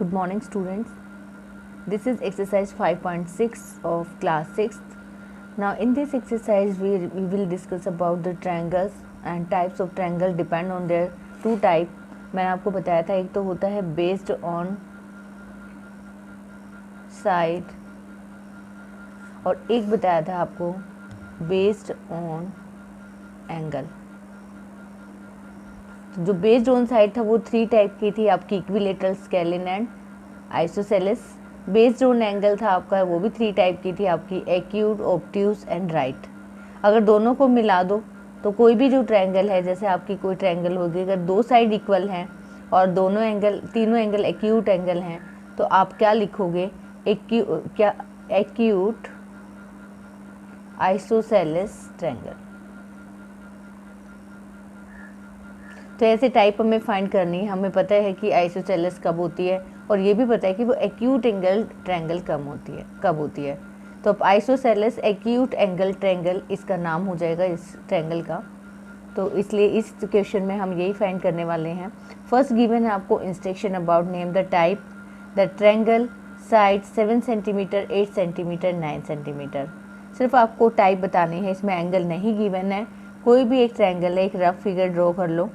Good morning, students. This is exercise 5.6 of class 6th. Now in this exercise we will discuss about the triangles and types of triangle depend on their two type. मैंने आपको बताया था एक तो होता है based on side और एक बताया था आपको based on angle. तो जो बेस्ड ऑन साइड था वो 3 टाइप की थी आपकी, equilateral, scalene and isosceles. Based on angle था आपका, वो भी 3 टाइप की थी आपकी, एक्यूट, ऑब्ट्यूस एंड राइट. अगर दोनों को मिला दो तो कोई भी जो ट्रायंगल है, जैसे आपकी कोई ट्रायंगल होगी, अगर दो साइड इक्वल हैं और तीनों एंगल एक्यूट एंगल हैं तो आप क्या लिखोगे, एक्यूट आइसोसेलेस ट्रायंगल. तो ऐसे टाइप हमें फाइंड करनी है. हमें पता है कि आइसोसेलेस कब होती है और ये भी पता है कि वो एक्यूट एंगल ट्रायंगल कब होती है. तो अब आइसोसेलेस एक्यूट एंगल ट्रायंगल इसका नाम हो जाएगा इस ट्रायंगल का. तो इसलिए इस क्वेश्चन में हम यही फाइंड करने वाले हैं. फर्स्ट गिवन है आपको instruction about name the type, the triangle, side 7 centimetre, 8 centimetre, 9 centimetre. सिर्फ आपको टाइप बतानी है, इसमें एंगल नहीं गिवन है. कोई भी एक ट्रायंगल है, एक रफ फिगर ड्रॉ कर लो.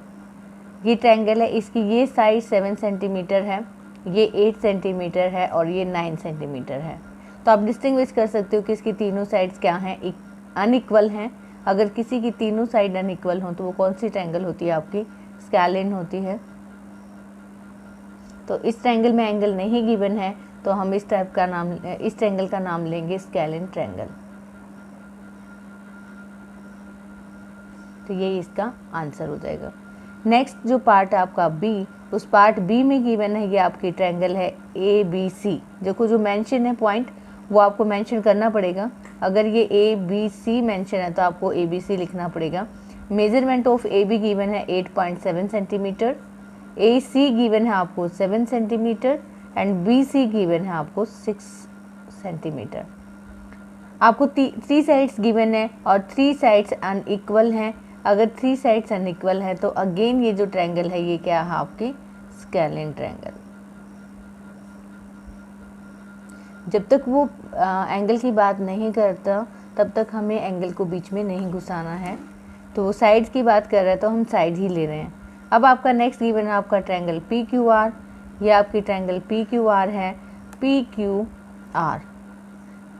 ये ट्रायंगल है, इसकी ये साइड 7 सेंटीमीटर है, ये 8 सेंटीमीटर है और ये 9 सेंटीमीटर है. तो आप डिस्टिंग्विश कर सकते हो कि इसकी तीनों साइड्स क्या हैं, अनइक्वल हैं. अगर किसी की तीनों साइड अनइक्वल हो तो वो कौन सी ट्रायंगल होती है आपकी, स्केलिन होती है. तो इस ट्रायंगल में एंगल नहीं गिवन है तो हम इस ट्रायंगल का नाम लेंगे स्केलिन ट्रायंगल. तो ये इसका आंसर हो जाएगा. नेक्स्ट जो पार्ट है आपका बी, उस पार्ट बी में गिवन है ये आपकी ट्रायंगल है ए बी सी. देखो जो मेंशन है पॉइंट वो आपको मेंशन करना पड़ेगा. अगर ये ए बी सी मेंशन है तो आपको ए बी सी लिखना पड़ेगा. Measurement of A B given है 8.7 सेंटीमीटर, ए सी गिवन है आपको 7 centimetre and B C given है आपको 6 सेंटीमीटर. आपको 3 साइड्स गिवन है और 3 साइड्स अनइक्वल हैं. अगर 3 साइड्स अनइक्वल है तो अगेन ये जो ट्रायंगल है ये क्या है आपकी, स्केलिन ट्रायंगल. जब तक वो एंगल की बात नहीं करता तब तक हमें एंगल को बीच में नहीं घुसाना है. तो वो साइड्स की बात कर रहा है तो हम साइड ही ले रहे हैं. अब आपका नेक्स्ट गिवन है आपका ट्रायंगल पी क्यू आर. ये आपकी ट्रायंगल पी क्यू आर है, P Q R.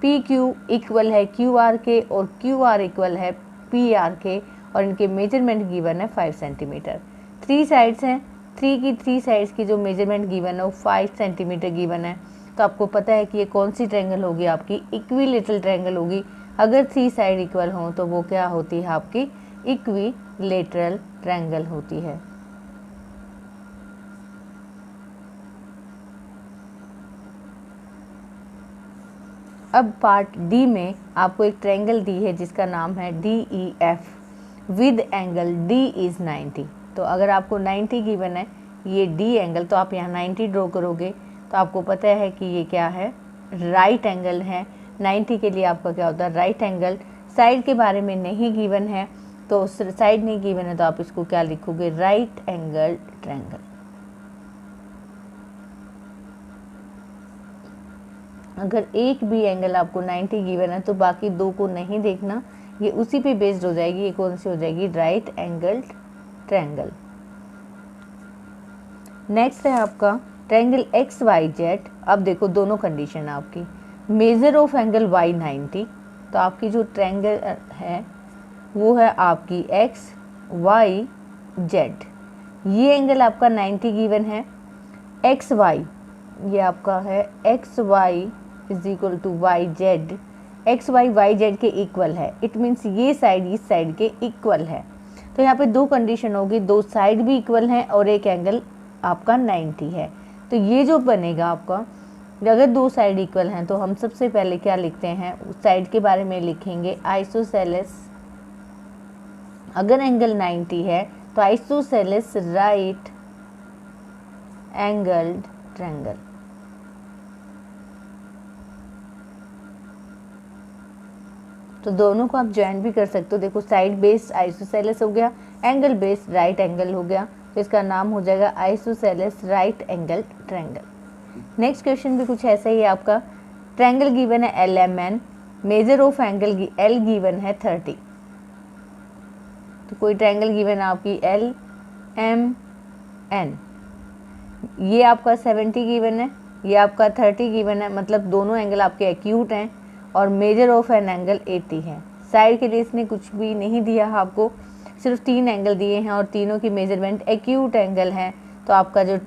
P Q equal है क्यू आर के और क्यू आर इक्वल है पी आर के और इनके मेजरमेंट गिवन है 5 सेंटीमीटर. 3 साइड्स हैं, 3 साइड्स की जो मेजरमेंट गिवन है वो 5 सेंटीमीटर गिवन है. तो आपको पता है कि ये कौन सी ट्रायंगल होगी, आपकी इक्विलेटरल ट्रायंगल होगी. अगर 3 साइड इक्वल हों तो वो क्या होती है, आपकी इक्विलेटरल ट्रायंगल होती है. अब पार्ट डी में आपको एक ट्रायंगल दी है जिसका नाम है D E F with angle D is 90. तो अगर आपको 90 गिवन है ये डी एंगल, तो आप यहाँ 90 ड्रॉ करोगे तो आपको पता है कि ये क्या है, राइट एंगल है. 90 के लिए आपका क्या होता है, राइट एंगल. साइड के बारे में नहीं गिवन है तो साइड नहीं गिवन है तो आप इसको क्या लिखोगे, राइट एंगल ट्रायंगल. अगर एक भी एंगल आपको 90 गिवन है तो बाकी दो को नहीं देखना, ये उसी पे बेस्ड हो जाएगी. ये कौन सी हो जाएगी, राइट एंगल ट्रायंगल. नेक्स्ट है आपका ट्रायंगल एक्स वाई जेड. अब देखो दोनों कंडीशन है आपकी. Measure of angle Y 90. तो आपकी जो ट्रायंगल है वो है आपकी एक्स वाई जेड. ये एंगल आपका 90 गिवन है. एक्स वाई ये आपका है X Y is equal to Y Z. X Y Y Z के इक्वल है. इट मीन्स ये साइड इस साइड के इक्वल है. तो यहाँ पे 2 कंडीशन होगी, 2 साइड भी इक्वल हैं और एक एंगल आपका 90 है. तो ये जो बनेगा आपका, अगर 2 साइड इक्वल हैं तो हम सबसे पहले क्या लिखते हैं, उस साइड के बारे में लिखेंगे आइसोसेलेस. अगर एंगल 90 है तो आइसोसेलेस राइट एंगल्ड ट्रायंगल. तो दोनों को आप ज्वाइन भी कर सकते हो. देखो साइड बेस्ड आइसोसेलेस हो गया, एंगल बेस्ड राइट एंगल हो गया. तो इसका नाम हो जाएगा isosceles right angle triangle. Next question भी कुछ ऐसा ही है आपका। ट्रायंगल गिवन है L M N, measure of angle L given है 30। तो कोई ट्रायंगल गिवन है आपकी एल एम एन, ये आपका 70 गिवन है, ये आपका 30 गिवन है, मतलब दोनों एंगल आपके एक्यूट हैं और मेजर ऑफ एन एंगल 80 है। साइड के लिए इसने कुछ भी नहीं दिया है आपको, सिर्फ 3 एंगल दिए हैं और तीनों की मेजरमेंट एक्यूट एंगल है। तो आपका जो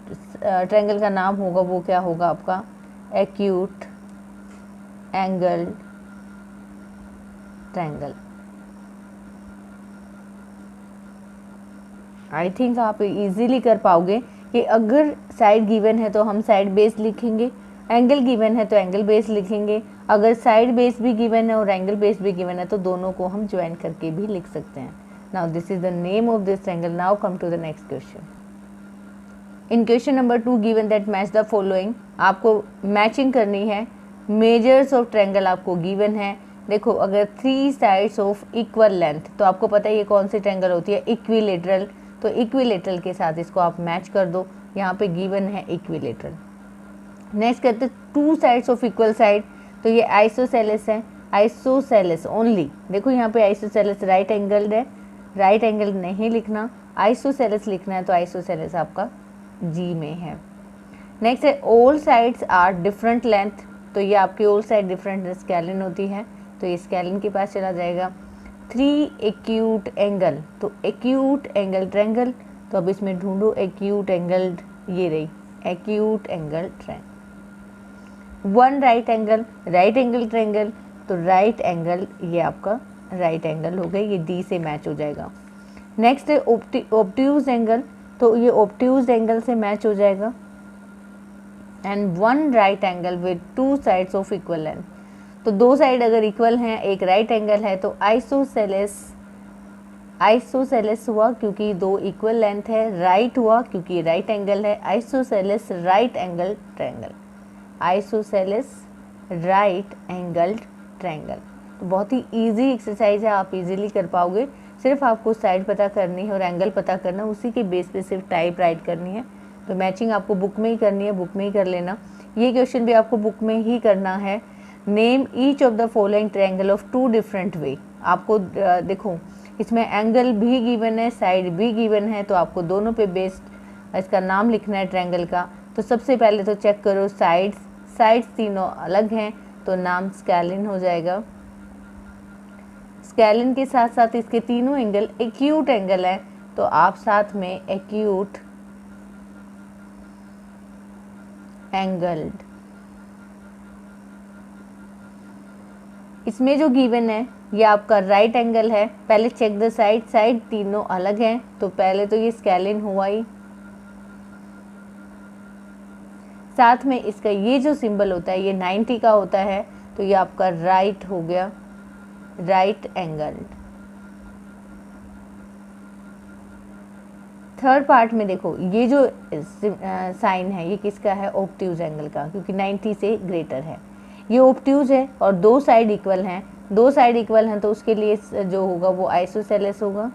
ट्रायंगल का नाम होगा वो क्या होगा आपका, acute angle triangle. I think आप इजीली कर पाओगे कि अगर साइड गिवन है तो हम साइड बेस लिखेंगे, एंगल गिवन है तो एंगल बेस लिखेंगे, अगर साइड बेस भी गिवन है और एंगल बेस भी गिवन है तो दोनों को हम ज्वाइन करके भी लिख सकते हैं। Now this is the name of this triangle. Now come to the next question. In question number 2 given that match the following, आपको मैचिंग करनी है। मेजर्स ऑफ ट्रायंगल आपको गिवन है। देखो अगर 3 साइड्स ऑफ इक्वल लेंथ, तो आपको पता है ये कौन सी ट्रायंगल होती है, इक्विलेटरल। तो इक्विलेटरल के साथ इसको आप मैच कर दो, यहाँ पे गिवन है इक्विलेटरल। नेक्स्ट कहते हैं 2 साइड्स ऑफ इक्वल साइड, तो ये आइसोसेलेस है, आइसोसेलेस ओनली। देखो यहाँ पे आइसोसेलेस राइट एंगल्ड है, राइट एंगल नहीं लिखना, आइसोसेलेस लिखना है, तो आइसोसेलेस आपका जी में है। नेक्स्ट है all sides are different length, तो ये आपकी ऑल साइड डिफरेंट स्केलिन होती है, तो ये स्केलिन के पास चला जाएगा। 3 एक्यूट एंगल, तो एक्यूट एंगल ट्रायंगल, तो अब इसमें ढूंढो एक्यूट एंगल, ये रही acute angle triangle. 1 right angle triangle, तो राइट एंगल ये आपका राइट एंगल हो गई, ये डी से मैच हो जाएगा। नेक्स्ट है ऑब्ट्यूज एंगल, तो ये ऑब्ट्यूज एंगल से मैच हो जाएगा। And 1 right angle with 2 sides of equal length, तो 2 साइड अगर इक्वल हैं, एक राइट एंगल है, तो आइसोसेलेस हुआ क्योंकि 2 इक्वल लेंथ है, राइट हुआ क्योंकि राइट एंगल है, isosceles right angle triangle, isosceles right angle triangle. तो बहुत ही इजी एक्सरसाइज है, आप इजीली कर पाओगे। सिर्फ आपको साइड पता करनी है और एंगल पता करना, उसी के बेस पे सिर्फ टाइप राइट करनी है। तो मैचिंग आपको बुक में ही करनी है, बुक में ही कर लेना। ये क्वेश्चन भी आपको बुक में ही करना है। Name each of the following triangle of 2 different way. आपको देखो इसमें एंगल भी गिवन है, साइड भी गिवन है, तो आपको दोनों पे बेस्ड इसका नाम लिखना है ट्रायंगल का। तो सबसे पहले तो चेक करो साइड्स तीनों अलग हैं, तो नाम स्केलिन हो जाएगा। स्केलिन के साथ साथ इसके तीनों एंगल एक्यूट एंगल है, तो आप साथ में एक्यूट एंगल्ड। इसमें जो गिवन है ये आपका राइट एंगल है। पहले चेक द साइड तीनों अलग हैं, तो पहले तो ये स्केलिन हुआ ही, साथ में इसका ये जो सिंबल होता है ये 90 का होता है, तो ये आपका राइट हो गया, राइट एंगल्ड। थर्ड पार्ट में देखो ये जो साइन है ये किसका है, ऑब्ट्यूज एंगल का, क्योंकि 90 से ग्रेटर है। ये ऑब्ट्यूज है और 2 साइड इक्वल हैं, 2 साइड इक्वल हैं, तो उसके लिए जो होगा वो आइसोसेलेस होगा।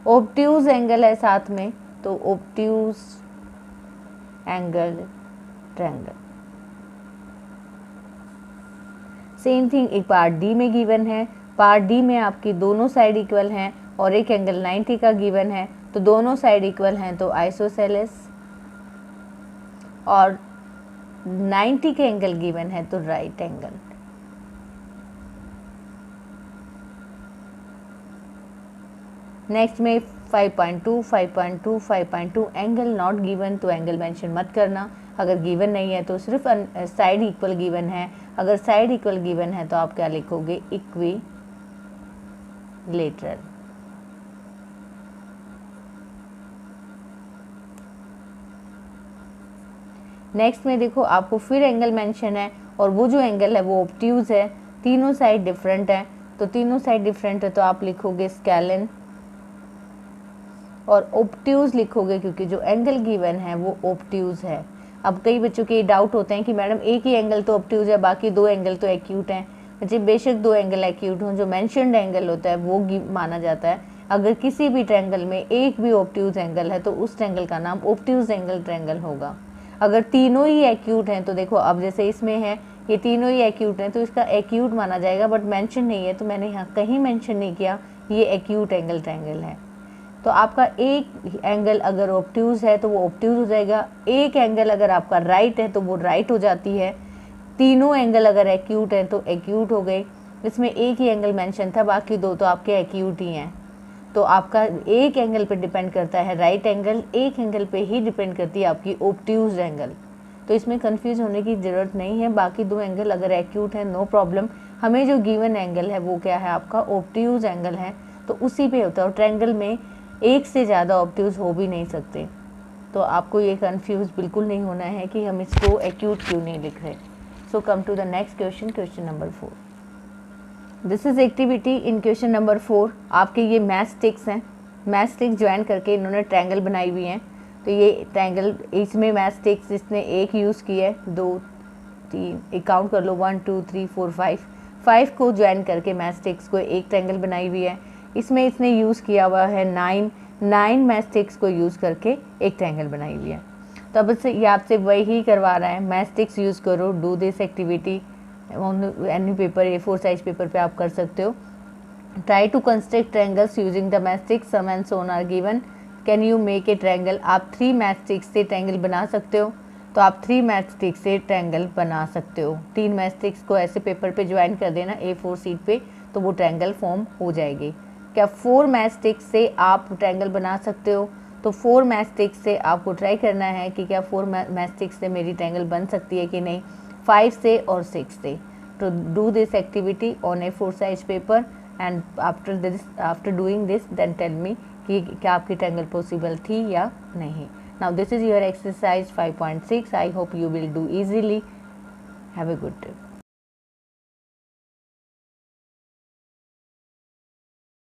ऑब्ट्यूज एंगल है साथ में, तो obtuse angle triangle. Same thing एक पार्ट डी में गिवन है। पार्ट डी में आपकी दोनों साइड इक्वल हैं और एक एंगल 90 का गिवन है, तो दोनों साइड इक्वल हैं, तो आइसोसेलेस, और 90 के एंगल गिवन है, तो राइट एंगल। नेक्स्ट में 5.2 एंगल नॉट गिवन, तो एंगल मेंशन मत करना। अगर गिवन नहीं है तो सिर्फ साइड इक्वल गिवन है, अगर साइड इक्वल गिवन है तो आप क्या लिखोगे, इक्विलेटरल। नेक्स्ट में देखो आपको फिर एंगल मेंशन है और वो जो एंगल है वो ऑब्ट्यूज है, तीनों साइड डिफरेंट है, तो तीनों साइड डिफरेंट है तो आप लिखोगे स्केलिन और ऑब्ट्यूज लिखोगे क्योंकि जो एंगल गिवन है वो ऑब्ट्यूज है। अब कई बच्चों के डाउट होते हैं कि मैडम एक ही एंगल तो ऑब्ट्यूज है, बाकी 2 एंगल तो एक्यूट हैं। बच्चे बेशक 2 एंगल एक्यूट हों, जो मेंशन्ड एंगल होता है वो माना जाता है। अगर किसी भी ट्रायंगल में एक भी ऑब्ट्यूज एंगल है तो उस ट्रायंगल का नाम ऑब्ट्यूज एंगल ट्रायंगल होगा। अगर तीनों ही एक्यूट हैं तो देखो अब जैसे इसमें है ये तीनों ही एक्यूट हैं तो इसका एक्यूट माना जाएगा, बट मेंशन नहीं है तो मैंने यहाँ कहीं मेंशन नहीं किया ये एक्यूट एंगल ट्रायंगल है। तो आपका एक एंगल अगर ऑब्ट्यूज है तो वो ऑब्ट्यूज हो जाएगा, एक एंगल अगर आपका राइट है तो वो राइट हो जाती है, तीनों एंगल अगर एक्यूट हैं तो एक्यूट हो गए। इसमें एक ही एंगल मेंशन था, बाकी दो तो आपके एक्यूट ही हैं। तो आपका एक एंगल पे डिपेंड करता है राइट एंगल, एक एंगल पे ही डिपेंड करती है आपकी ऑब्ट्यूज एंगल। तो इसमें कंफ्यूज होने की ज़रूरत नहीं है, बाकी दो एंगल अगर एक्यूट है नो प्रॉब्लम। हमें जो गिवन एंगल है वो क्या है आपका ऑब्ट्यूज एंगल है, तो उसी पे होता है। और ट्रायंगल में एक से ज़्यादा ऑब्ट्यूज हो भी नहीं सकते, तो आपको ये कंफ्यूज बिल्कुल नहीं होना है कि हम इसको एक्यूट क्यों नहीं लिख रहे। So come to the next question, question number 4। This is activity in question number 4। आपके ये मैथ स्टिक्स हैं, मैथ स्टिक्स ज्वाइन करके इन्होंने ट्रायंगल बनाई हुई हैं। तो ये ट्रायंगल, इसमें मैथ स्टिक्स इसने एक यूज़ की है, 2 3 एक काउंट कर लो, 1 2 3 4 5 को ज्वाइन करके मैथ स्टिक्स को एक ट्रायंगल बनाई हुई है। इसमें इसने यूज़ किया हुआ है 9 मैथ स्टिक्स को यूज़ करके एक ट्रायंगल बनाई हुई है। तो अब ये आपसे वही करवा रहा है, मैथ स्टिक्स यूज़ करो, do this activity on any paper, A4 size paper पे आप कर सकते हो। Try to construct triangles using the math sticks, some and so on are given, can you make a triangle. आप 3 math sticks से triangle बना सकते हो, तो आप 3 मैथ स्टिक्स से ट्रायंगल बना सकते हो। 3 मैथ स्टिक्स को ऐसे पेपर पे ज्वाइन कर देना A4 शीट पे, तो वो ट्रायंगल फॉर्म हो जाएगी। क्या 4 मैथ स्टिक्स से आप ट्रायंगल बना सकते हो? तो 4 मैथ स्टिक्स से आपको ट्राई करना है कि क्या 4 मैथ स्टिक्स से मेरी ट्रायंगल बन सकती है कि नहीं, 5 से और 6 से। तो do this activity on A4 size paper and after doing this then tell me कि क्या आपकी ट्रायंगल पॉसिबल थी या नहीं। Now this is your exercise 5.6। I hope you will do easily. Have a good day.